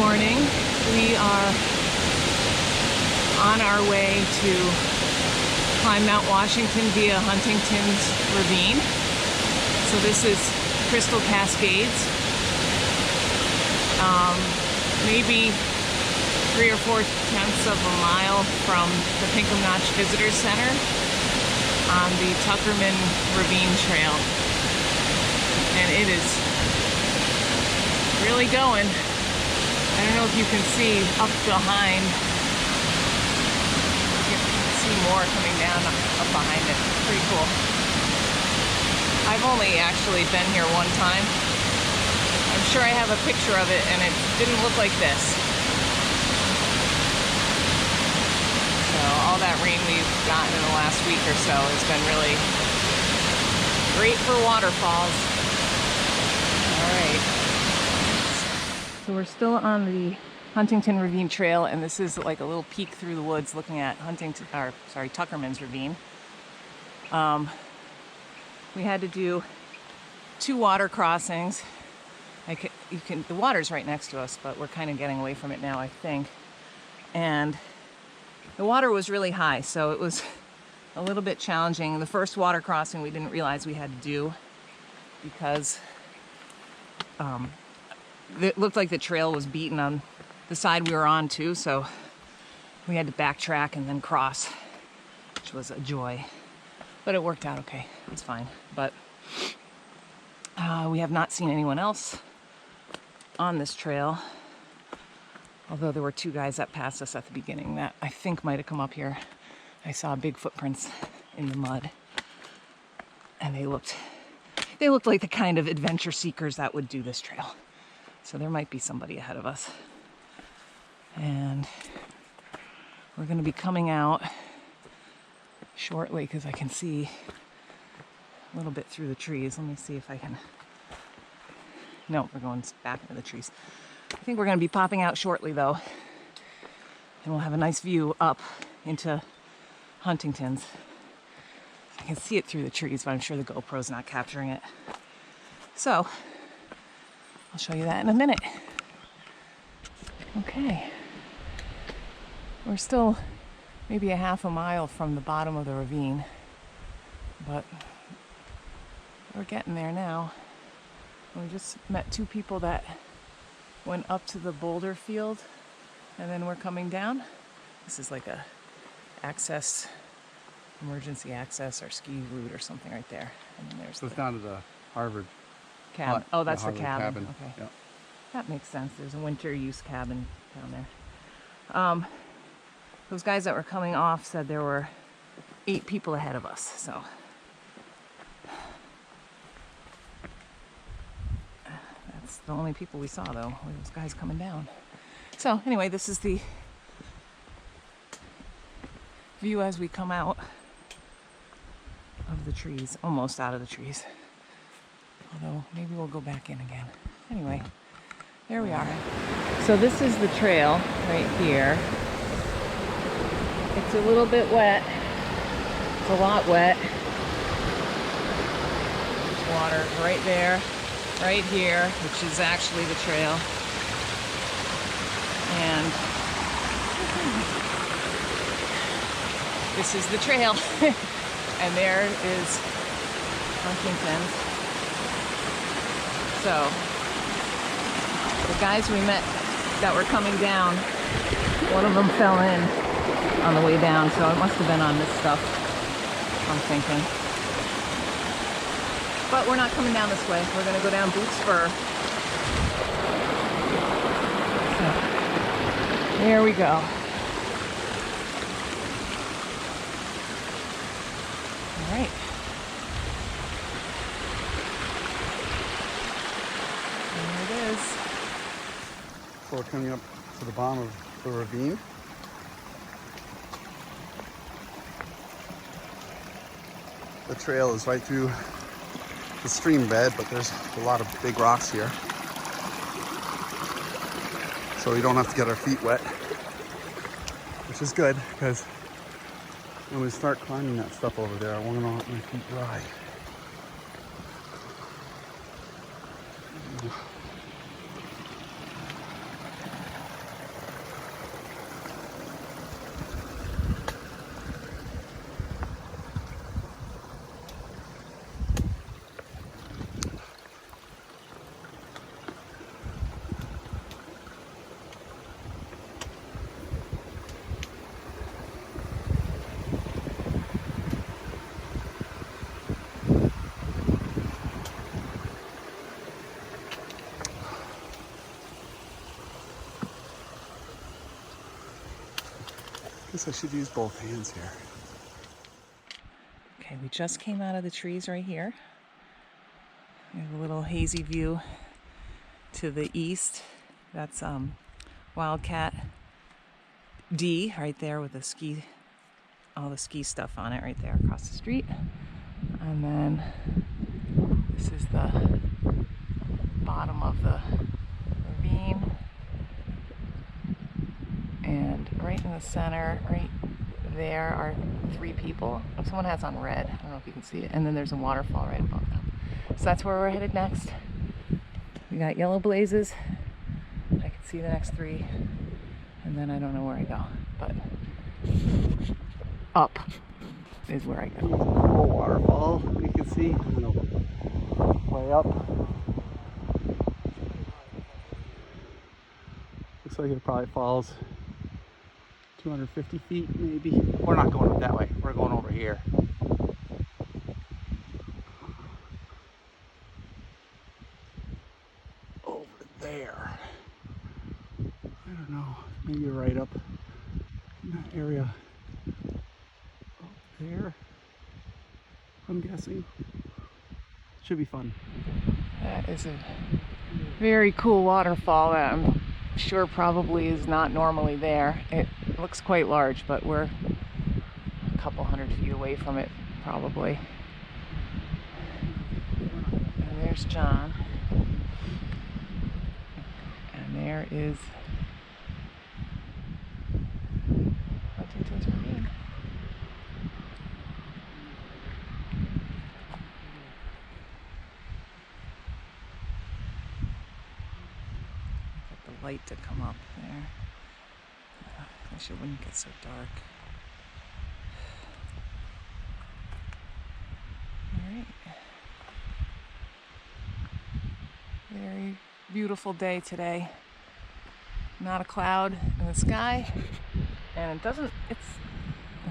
morning. We are on our way to climb Mount Washington via Huntington's Ravine. So this is Crystal Cascades. Maybe 3 or 4 tenths of a mile from the Pinkham Notch Visitor Center on the Tuckerman Ravine Trail. And it is really going. I don't know if you can see up behind. You can see more coming down up behind it. Pretty cool. I've only actually been here one time. I'm sure I have a picture of it and it didn't look like this. So all that rain we've gotten in the last week or so has been really great for waterfalls. All right. So we're still on the Huntington Ravine Trail, and this is like a little peek through the woods looking at Tuckerman's Ravine. We had to do 2 water crossings. The water's right next to us, but we're kind of getting away from it now, I think. And the water was really high, so it was a little bit challenging. The first water crossing we didn't realize we had to do because it looked like the trail was beaten on the side we were on too, so we had to backtrack and then cross, which was a joy. But it worked out okay. It's fine. But we have not seen anyone else on this trail, although there were 2 guys that passed us at the beginning that I think might have come up here. I saw big footprints in the mud, and they looked like the kind of adventure seekers that would do this trail. So there might be somebody ahead of us. And we're going to be coming out shortly because I can see a little bit through the trees. Let me see if I can. No, we're going back into the trees. I think we're going to be popping out shortly though. And we'll have a nice view up into Huntington's. I can see it through the trees, but I'm sure the GoPro's not capturing it. So I'll show you that in a minute. Okay. We're still maybe a half a mile from the bottom of the ravine, but we're getting there now. We just met 2 people that went up to the boulder field, and then we're coming down. This is like a emergency access or ski route or something right there. And then there's so it's down to the Harvard cabin. Oh, that's the cabin. Okay. Yep. That makes sense. There's a winter use cabin down there. Those guys that were coming off said there were 8 people ahead of us, so. That's the only people we saw though, were those guys coming down. So anyway, this is the view as we come out of the trees, almost out of the trees. Although maybe we'll go back in again. Anyway, there we are. So this is the trail right here. It's a little bit wet. It's a lot wet. There's water right there, right here, which is actually the trail. And this is the trail. And there is Huntington. So the guys we met that were coming down, one of them fell in on the way down, so it must have been on this stuff, I'm thinking. But we're not coming down this way. We're going to go down Boott Spur. So, there we go. All right. There it is. So we're coming up to the bottom of the ravine. The trail is right through the stream bed, but there's a lot of big rocks here. So we don't have to get our feet wet, which is good, because when we start climbing that stuff over there, I want to let my feet dry. guess I should use both hands here. Okay, we just came out of the trees right here. We have a little hazy view to the east. That's Wildcat D right there with the ski, all the ski stuff on it right there across the street. And then this is the bottom of the ravine. And right in the center, right there are 3 people. Someone has on red. I don't know if you can see it. And then there's a waterfall right above them. So that's where we're headed next. We got yellow blazes. I can see the next 3. And then I don't know where I go. But up is where I go. Cool waterfall. You can see way up. Looks like it probably falls 250 feet maybe. We're not going up that way. We're going over here. Over there. I don't know. Maybe right up in that area. Up there. I'm guessing. Should be fun. That is a very cool waterfall that I'm sure probably is not normally there. It looks quite large, but we're a couple 100 feet away from it probably. And there's John. And there is Huntington's Ravine. Get the light to come up there. I wish it wouldn't get so dark. Alright. Very beautiful day today. Not a cloud in the sky. And it doesn't,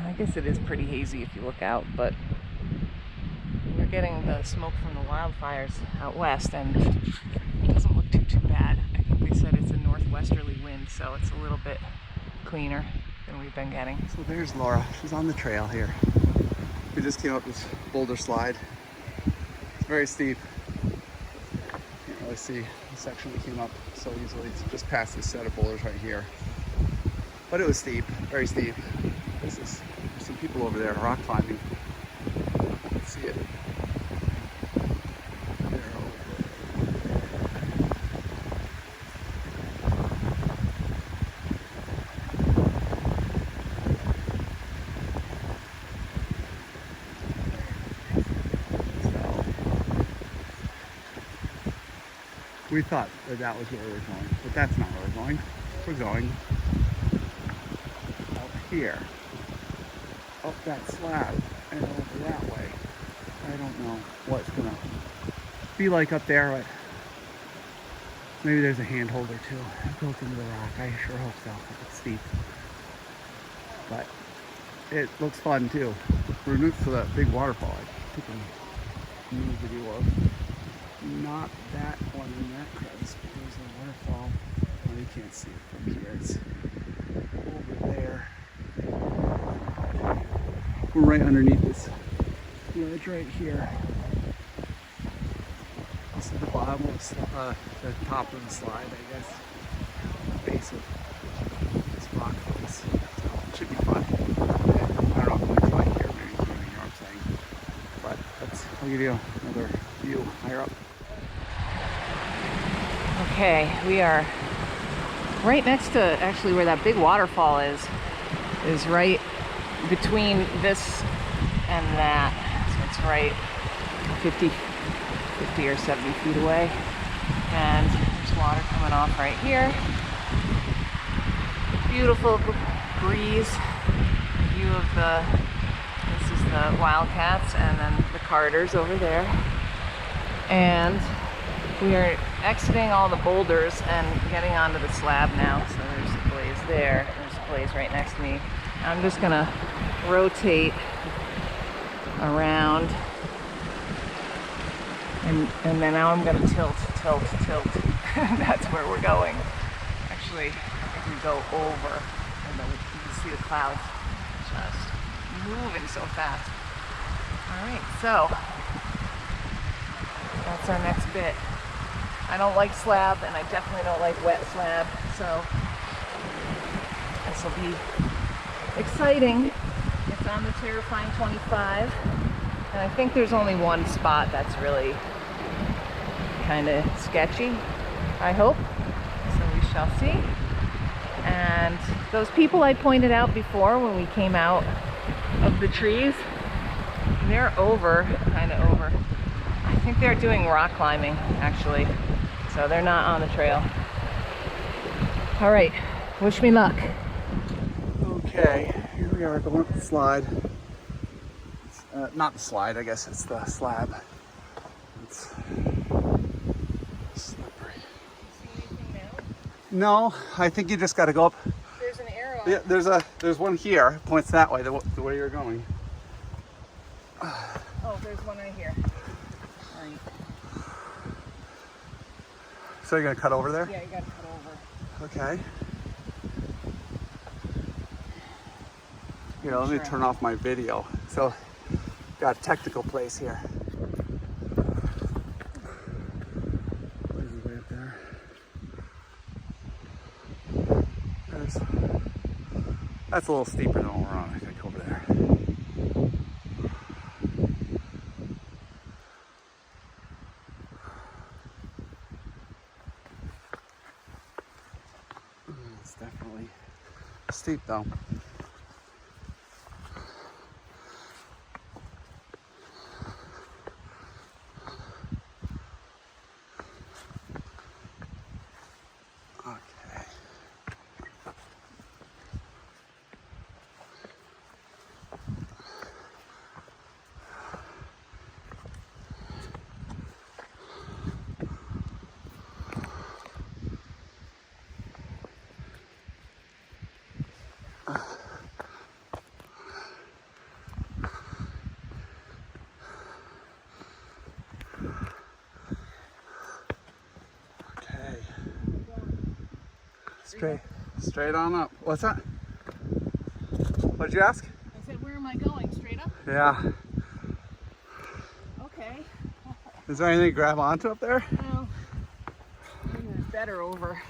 I guess it is pretty hazy if you look out, but we're getting the smoke from the wildfires out west and it doesn't look too bad. I think they said it's a northwesterly wind, so it's a little bit cleaner than we've been getting. So there's Laura. She's on the trail here. We just came up this boulder slide. It's very steep. Can't really see the section we came up so easily. It's just past this set of boulders right here. But it was steep, very steep. There's some people over there rock climbing. Let's see it. We thought that was where we were going, but that's not where we're going. We're going up here, up that slab, and over that way. I don't know what it's gonna be like up there, but maybe there's a handhold or two built into the rock. I sure hope so. It's steep, but it looks fun too. We're next to that big waterfall I took a new video of. Not that one in that crevice, but there's a waterfall. Well, you can't see it from here. It's over there. We're right underneath this ledge right here. This is the bottom of the top of the slide, I guess. The base of this rock face. So it should be fun. I don't know if it's like here, maybe you can hear what I'm saying. But I'll give you another view higher up. Okay, we are right next to actually where that big waterfall is right between this and that. So it's right 50 or 70 feet away. And there's water coming off right here. Beautiful breeze. View of this is the Wildcats and then the Carters over there. And we are exiting all the boulders and getting onto the slab now. So there's a blaze there. There's a blaze right next to me. I'm just gonna rotate around and then now I'm gonna tilt. That's where we're going. Actually, I think we go over and then you can see the clouds. fast. Moving so fast. All right, so that's our next bit. I don't like slab, and I definitely don't like wet slab, so this will be exciting. It's on the terrifying 25, and I think there's only one spot that's really kind of sketchy, I hope. So we shall see. And those people I pointed out before when we came out of the trees, they're kind of over. I think they're doing rock climbing, actually. So they're not on the trail. All right, wish me luck. Okay, here we are going up the slide. Not the slide, I guess it's the slab. It's slippery. See anything now? No, I think you just got to go up. There's an arrow. Yeah, there's one here. It points that way, the way you're going. Oh, there's one right here. All right. So you're gonna cut over there? Yeah, you gotta cut over. Okay. Here, let me turn off my video. So, got a technical place here. Way up there. That's a little steeper than what we're on, I think, over there. It's definitely steep though. Straight on up. What's that? What'd you ask? I said, where am I going? Straight up? Yeah. Okay. Is there anything to grab onto up there? No. Maybe it's better over.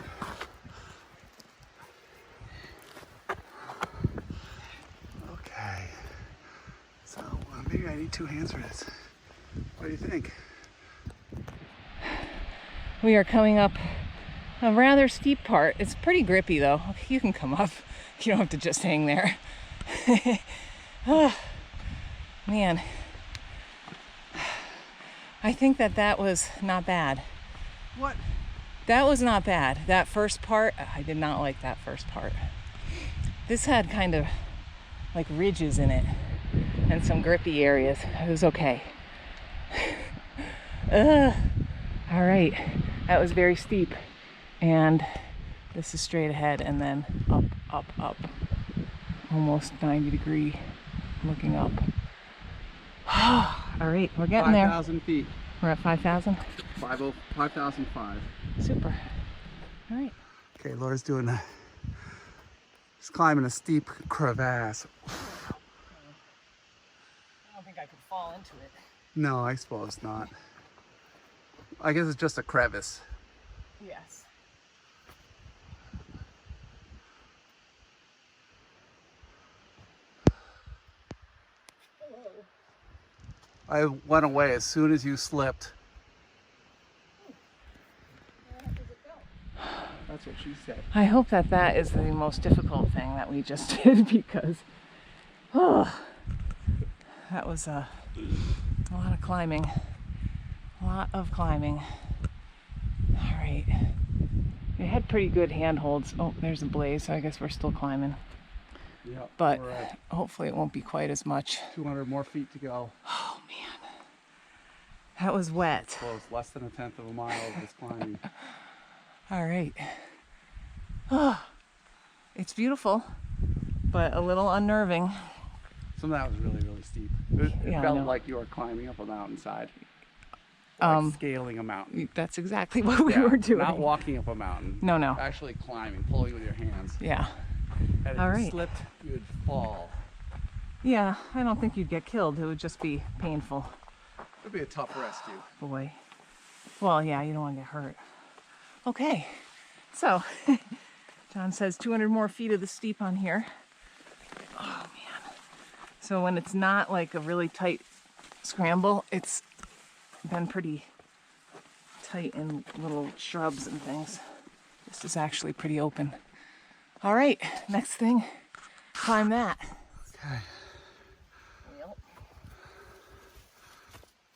Okay. So maybe I need two hands for this. What do you think? We are coming up a rather steep part. It's pretty grippy though. You can come up. You don't have to just hang there. Oh, man. I think that was not bad. What? That was not bad. That first part, I did not like that first part. This had kind of like ridges in it and some grippy areas. It was okay. All right, that was very steep. And this is straight ahead and then up, up, up. Almost 90 degree looking up. All right, we're getting there. 5,000 feet. We're at 5,000? 5,005. Super. All right. Okay, Laura's she's climbing a steep crevasse. I don't think I could fall into it. No, I suppose not. I guess it's just a crevice. Yes. I went away as soon as you slipped. That's what she said. I hope that is the most difficult thing that we just did because, that was a lot of climbing. A lot of climbing. All right. We had pretty good handholds. Oh, there's a blaze, so I guess we're still climbing. Yeah. But hopefully it won't be quite as much. 200 more feet to go. Oh man. That was wet. Well, it's less than a tenth of a mile of this climbing. All right. Oh, it's beautiful, but a little unnerving. Some of that was really, really steep. It felt like you were climbing up a mountainside. Like scaling a mountain. That's exactly what we were doing. Not walking up a mountain. No, no. Actually climbing, pulling with your hands. Yeah. And if you slipped, you would fall. Yeah, I don't think you'd get killed. It would just be painful. It'd be a tough rescue. Boy. Well, yeah, you don't want to get hurt. Okay, so John says 200 more feet of the steep on here. Oh man. So when it's not like a really tight scramble, it's been pretty tight in little shrubs and things. This is actually pretty open. All right, next thing, climb that. Okay.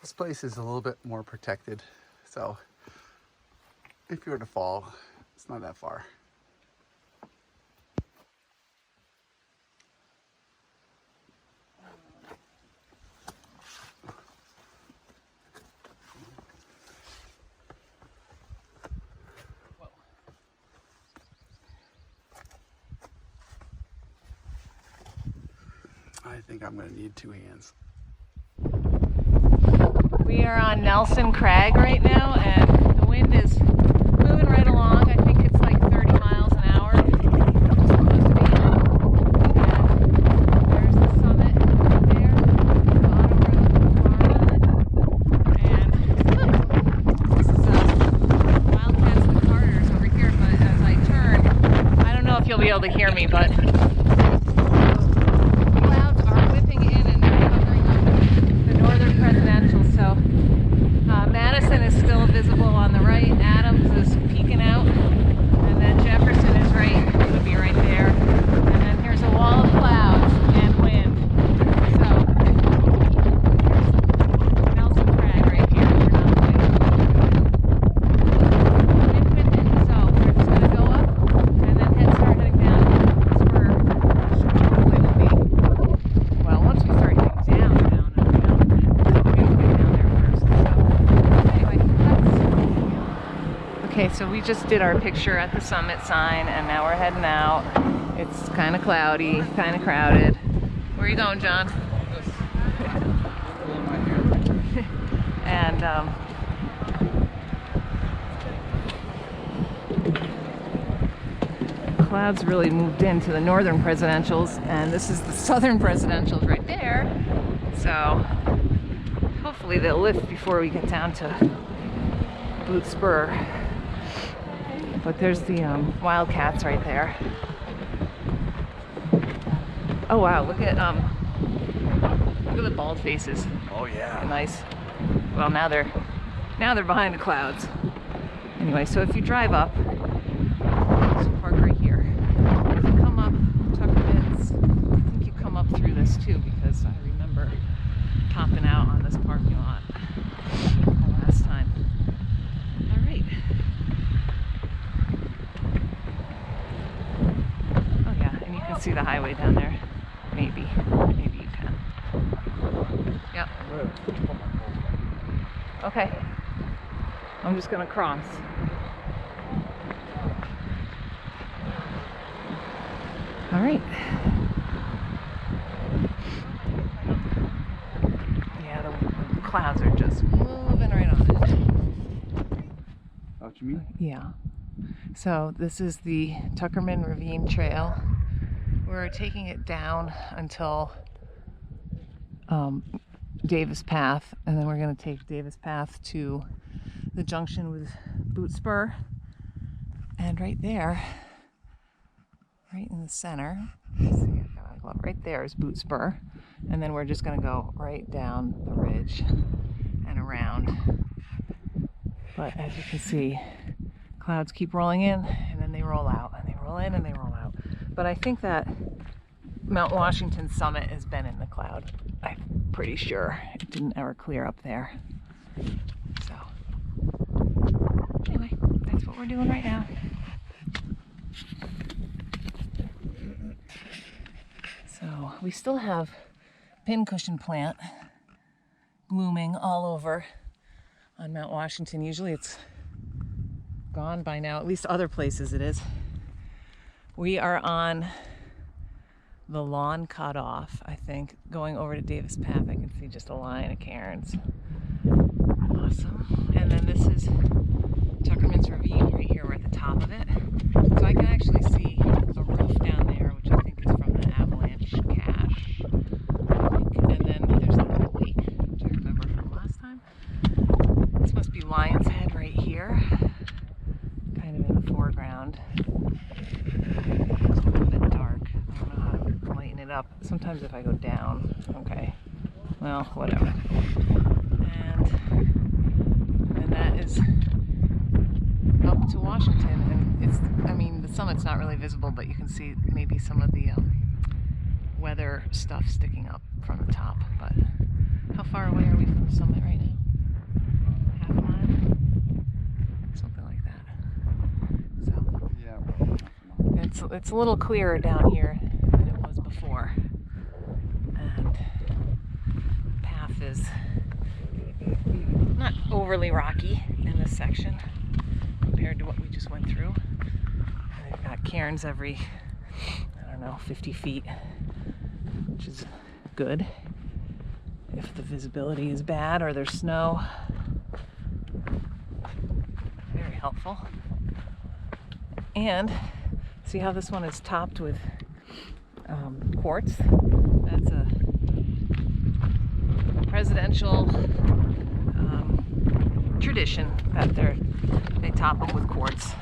This place is a little bit more protected, so if you were to fall, it's not that far. I think I'm going to need two hands. We are on Nelson Crag right now, and the wind is moving right along. I think it's like 30 miles an hour. It's supposed to be. And there's the summit right there. Bottom where the and this is Wildcats and the Carters over here. But as I turn, I don't know if you'll be able to hear me, but clouds are whipping in and they're covering up the northern presidential. So Madison is still visible on the right. Adams is peeking out, and then Jefferson is right. It would be right there. And then here's a wall of clouds and wind. So there's Nelson Crag right here. So we're just gonna go up and then start heading down Spur. Hopefully we'll be, well, once we start heading down and around, we'll be able to get down there first. So anyway, okay, so we just did our picture at the summit sign, and now we're heading out. It's kind of cloudy, kind of crowded. Where are you going, John? And clouds really moved into the northern presidentials, and this is the southern presidentials right there. So hopefully they'll lift before we get down to Boott Spur. But there's the Wildcats right there. Oh wow, look at the bald faces. Oh yeah. Nice. Well, now they're behind the clouds. Anyway, so if you drive up, so park right here. If you come up Tuckerman's, I think you come up through this too, because I remember topping out on this parking lot last time. All right. Oh yeah, and you can see the highway down there. Maybe you can. Yep. Okay. I'm just gonna cross. All right. Yeah, the clouds are just moving right on it. What you mean? Yeah. So this is the Tuckerman Ravine Trail. We're taking it down until Davis Path, and then we're going to take Davis Path to the junction with Boott Spur. And right there, right in the center, let's see, I've got to go up. Right there is Boott Spur, and then we're just going to go right down the ridge and around. But as you can see, clouds keep rolling in, and then they roll out, and they roll in, and they roll out. But I think that Mount Washington summit has been in the cloud. I'm pretty sure it didn't ever clear up there. So anyway, that's what we're doing right now. So we still have pincushion plant blooming all over on Mount Washington. Usually it's gone by now, at least other places it is. We are on the lawn cutoff, I think, going over to Davis Path. I can see just a line of cairns. Awesome. And then this is Tuckerman's Ravine right here. We're at the top of it. So I can actually see a roof down there, which I think is from the avalanche cache. sometimes if I go down, okay, well, whatever. And that is up to Washington, and it's, I mean, the summit's not really visible, but you can see maybe some of the weather stuff sticking up from the top. But how far away are we from the summit right now? Half a mile? Something like that. So Yeah. it's a little clearer down here than it was before, and the path is not overly rocky in this section compared to what we just went through. They've got cairns every, I don't know, 50 feet, which is good if the visibility is bad or there's snow. Very helpful. And see how this one is topped with quartz? That's a presidential tradition that they top them with quartz.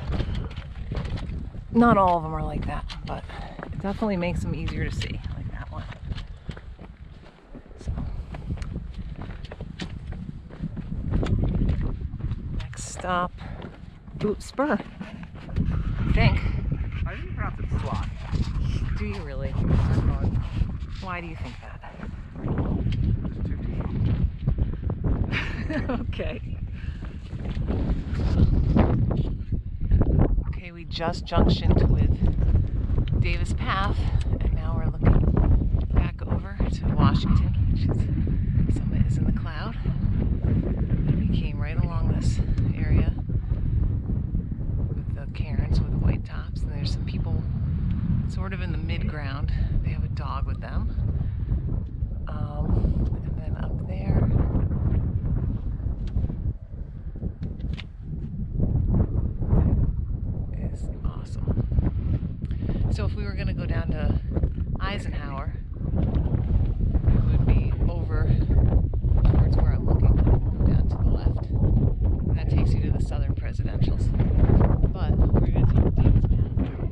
Not all of them are like that, but it definitely makes them easier to see, like that one. So, next stop, Boott Spur, I think. I didn't pronounce it slot. Do you really? Why do you think that? Okay. Okay, we just junctioned with Davis Path, and now we're looking back over to Washington, which is, summit is in the cloud. And we came right along this area with the cairns with the white tops, and there's some people sort of in the mid-ground. They have a dog with them. And then up there, is awesome. So if we were going to go down to Eisenhower, it would be over towards where I'm looking, down to the left. And that takes you to the southern presidentials. But we're going to take Davis Path,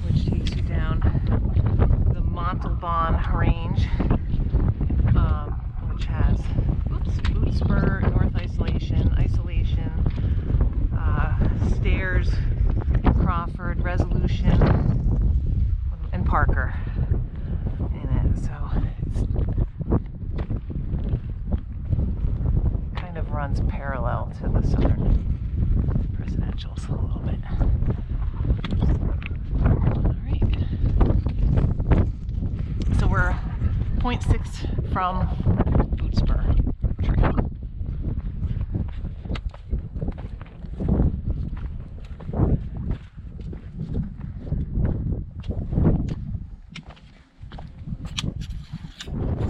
which takes you down the Montalban Range, which has Boott Spur, North Isolation, Stairs, Crawford, Resolution, and Parker in it. So it kind of runs parallel to the southern presidentials a little bit. Alright. So we're 0.6 from Boott Spur trail.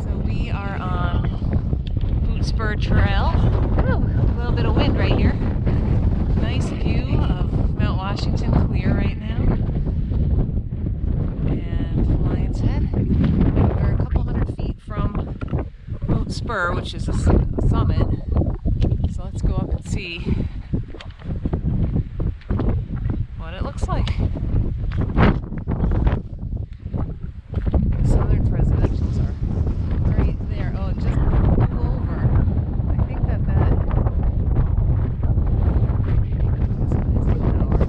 So we are on Boott Spur Trail. Ooh, a little bit of wind right here. Nice view of Mount Washington, clear right now. And Lion's Head. We're a couple hundred feet from Boott Spur, which is a summit. So let's go up and see what it looks like. The southern presidentials are right there. Oh, it just blew over. I think that is Eisenhower.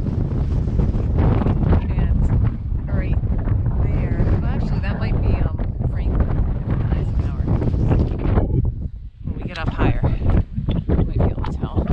And right there. Well, actually, that might be Franklin and Eisenhower. When we get up higher, we might be able to tell.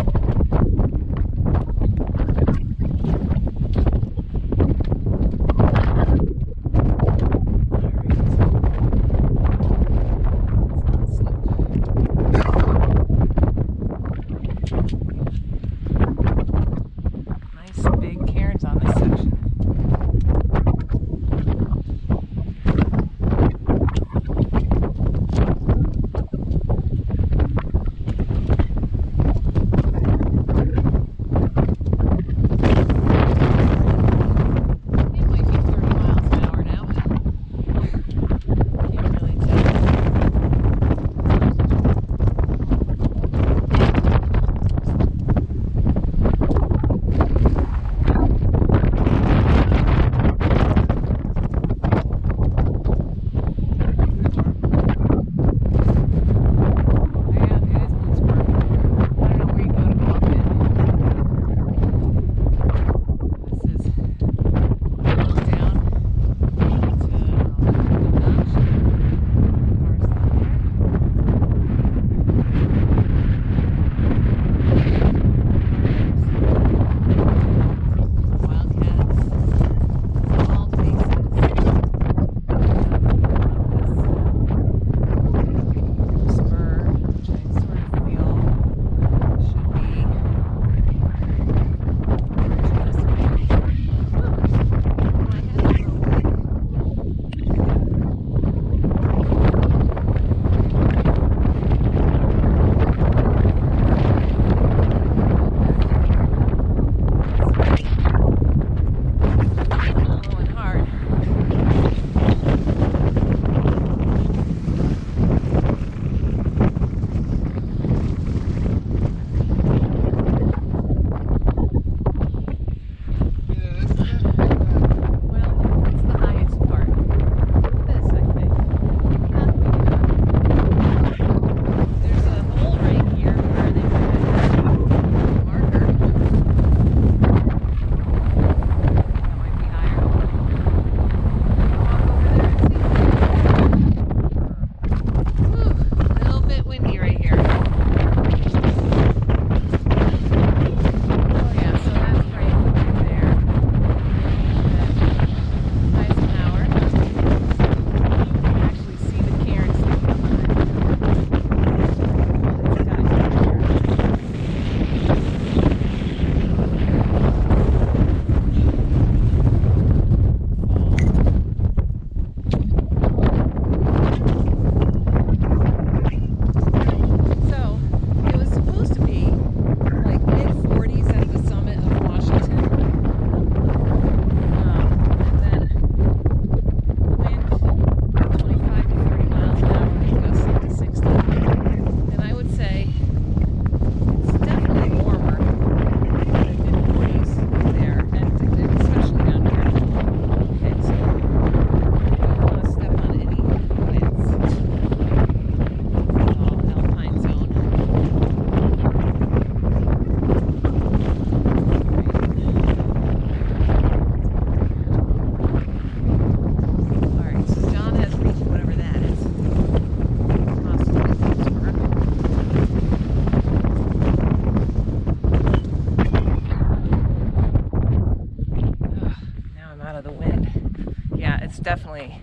definitely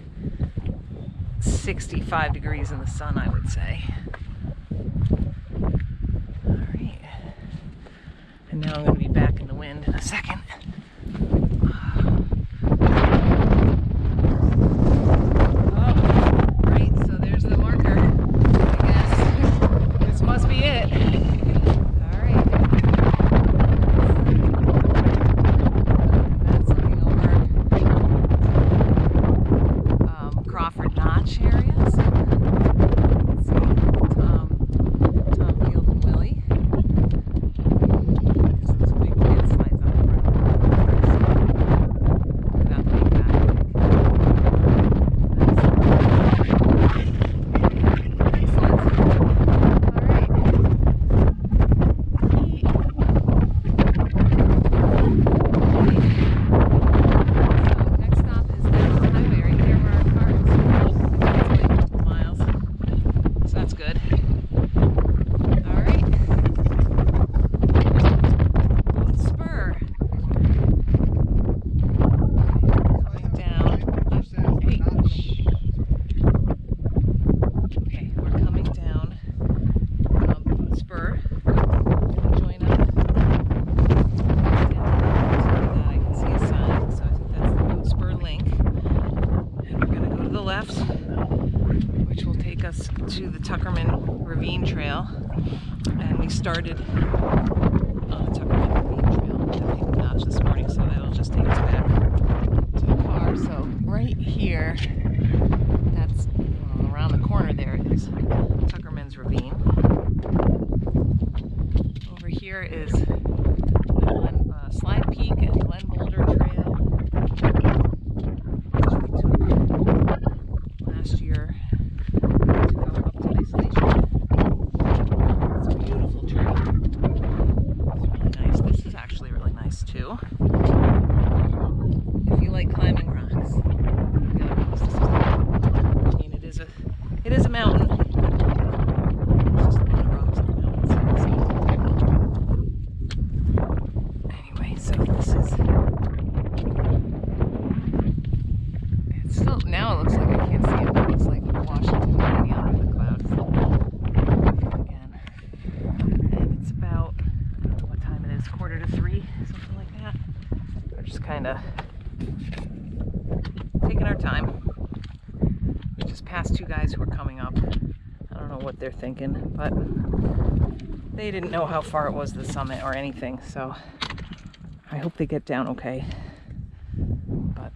65 degrees in the sun, I would say. All right. And now I'm going to be back in the wind in a second. Oh, right, so there's the marker. I guess this must be it. All right. That's looking over Crawford Notch areas. Let's see, Tom Field and Willie. There's those big landslides on the front of the without the big back. Excellent. All right. So next stop is down the highway right there where our car is. It's only a couple miles, so that's good. All right. Boott Spur. Coming down. Hey, shh. Okay, we're coming down Boott Spur. Gonna join up. I can see a sign, so I think that's the Boott Spur link. And we're gonna go to the left, which will take us to the Tuckerman Ravine Trail. And we started on the Tuckerman Ravine Trail with the big notch this morning, so that'll just take us back to the car. So right here, that's around the corner there is Tuckerman's Ravine. Over here is the Slide Peak and Glen Boulder Trail, which we took last year to go up to Isolation. It's a beautiful trail. It's really nice. This is actually really nice too. If you like climbing rocks. I mean, it is a mountain. It's just a lot of rocks on the mountain. Anyway, so this is. It's still now. It looks like I can't see it, but it looks like Washington might be under the clouds again. And it's about, I don't know what time it is, 2:45, something like that. We're just kind of taking our time. We just passed two guys who were coming up. I don't know what they're thinking, but they didn't know how far it was to the summit or anything, so I hope they get down okay. But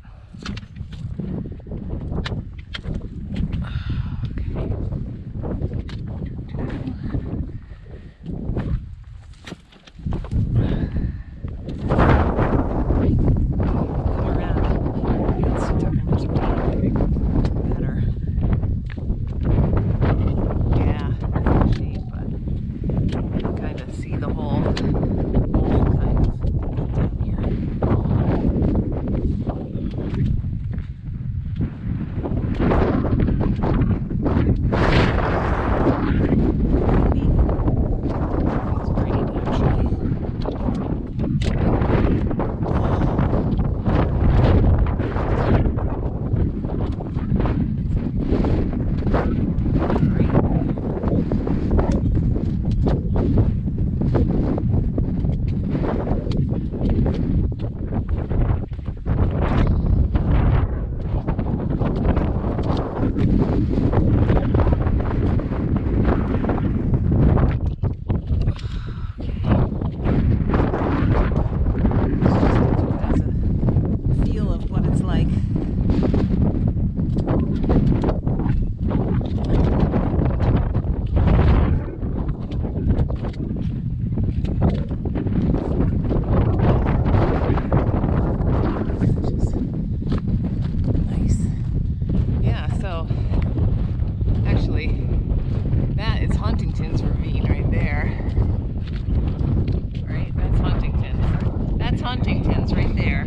Huntington's right there.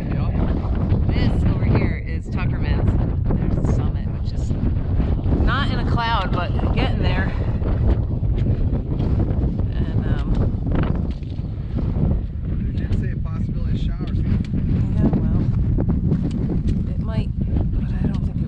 This over here is Tuckerman's. There's the summit, which is not in a cloud, but getting there. And you didn't say a possibility of showers. yeah, well, it might, but I don't think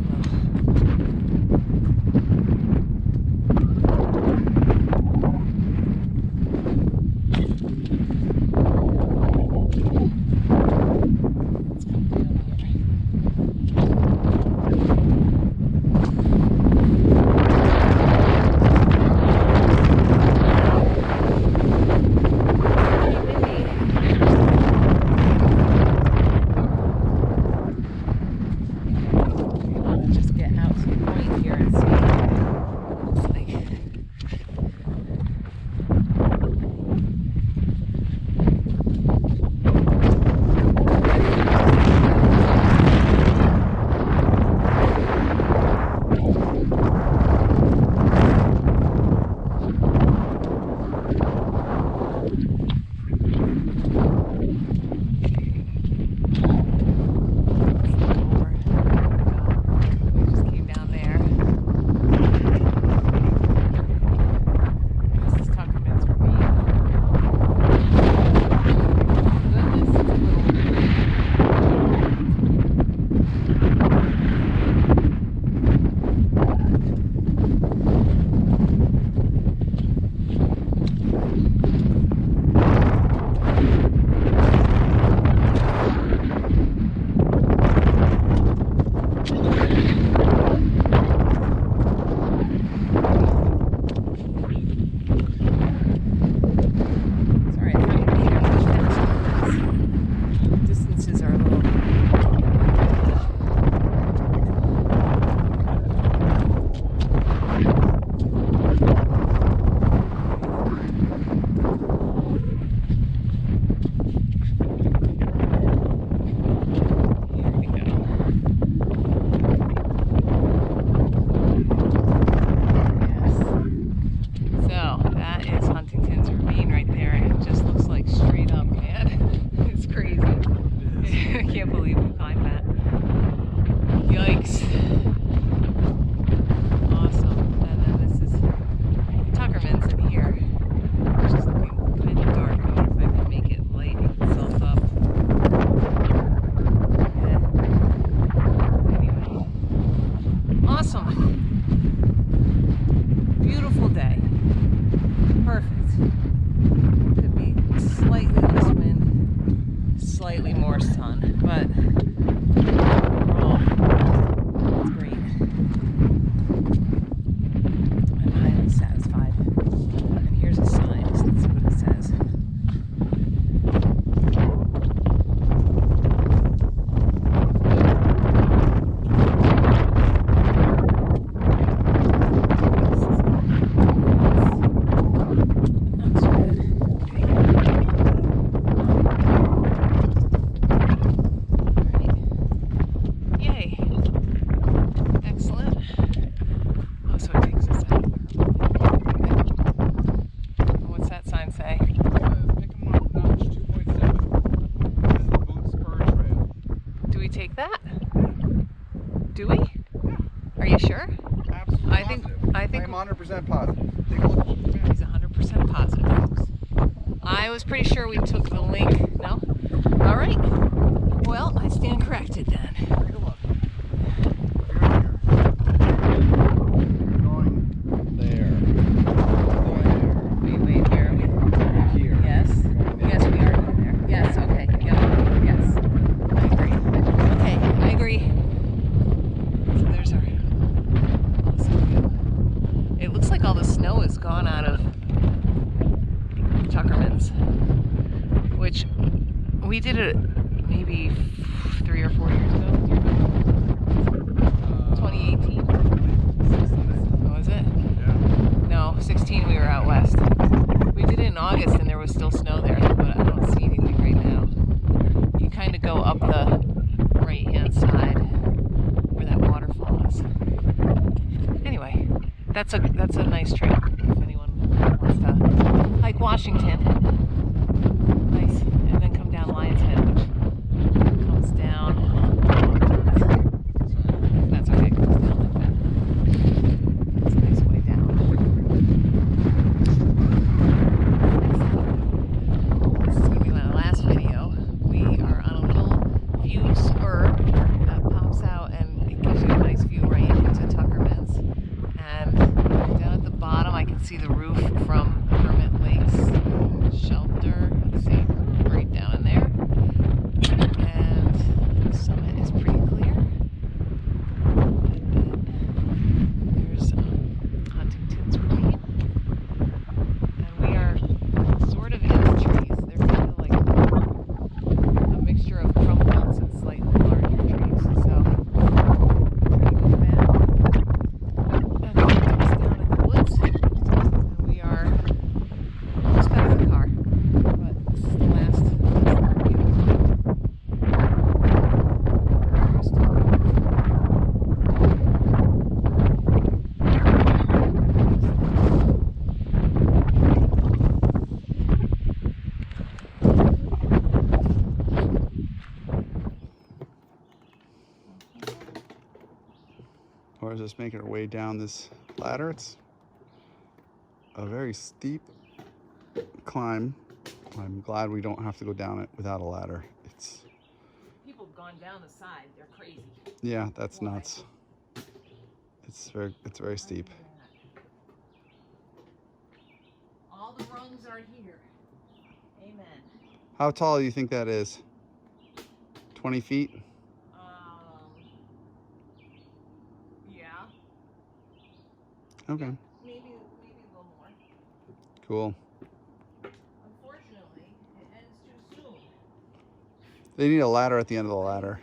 can't believe we climbed that. Yikes. Awesome. And then this is Tuckerman's in here, which is looking kind of dark. I wonder if I can make it light itself up. Anyway. Awesome. Beautiful day. Perfect. Could be slightly less wind, slightly more sun, but overall, it's great. I'm highly satisfied. And here's a sign. Let's see what it says. Take that? Do we? Yeah. Are you sure? Absolutely. I think I'm 100% positive. Take a look. he's 100% positive. I was pretty sure we took the link. No? All right. Well, I stand corrected then. Take a look. You're going there. Wait, where are we? Here. Yes. Yes, we are going there. Yes, okay. Yep. Yes. I agree. Okay, I agree. So there's our awesome view. It looks like all the snow is gone out of Tuckerman's, which we did it maybe 3 or 4 years ago. 2018. Was it? Yeah. No, 16 we were out west. We did it in August and there was still snow there, but I don't see anything right now. You kind of go up the right-hand side where that waterfall is. Anyway, that's a nice trail if anyone wants to hike Washington. Nice, and then come down Lion's Head, which comes down. That's okay, it comes down like that. It's a nice way down. This is going to be my last video. We are on a little view spur that pops out and it gives you a nice view right into Tuckerman's. And down at the bottom I can see the roof from Hermit Lake's shelter. Let's see, right down in there. And the summit is pretty clear. And then there's Huntington's Ravine. And we are sort of in the trees. They're kind of like a mixture of crumbouts and slightly larger trees. So, pretty good map. And then it comes down in the woods. And we are almost back to the car. But this is the last view. We're still Or is just making our way down this ladder. It's a very steep climb. I'm glad we don't have to go down it without a ladder. It's, people have gone down the side. They're crazy. yeah, that's Why? nuts. It's very steep. All the rungs are here. Amen. How tall do you think that is? 20 feet? Yeah. Okay, Maybe a little more. cool. Unfortunately, it ends too soon. They need a ladder at the end of the ladder.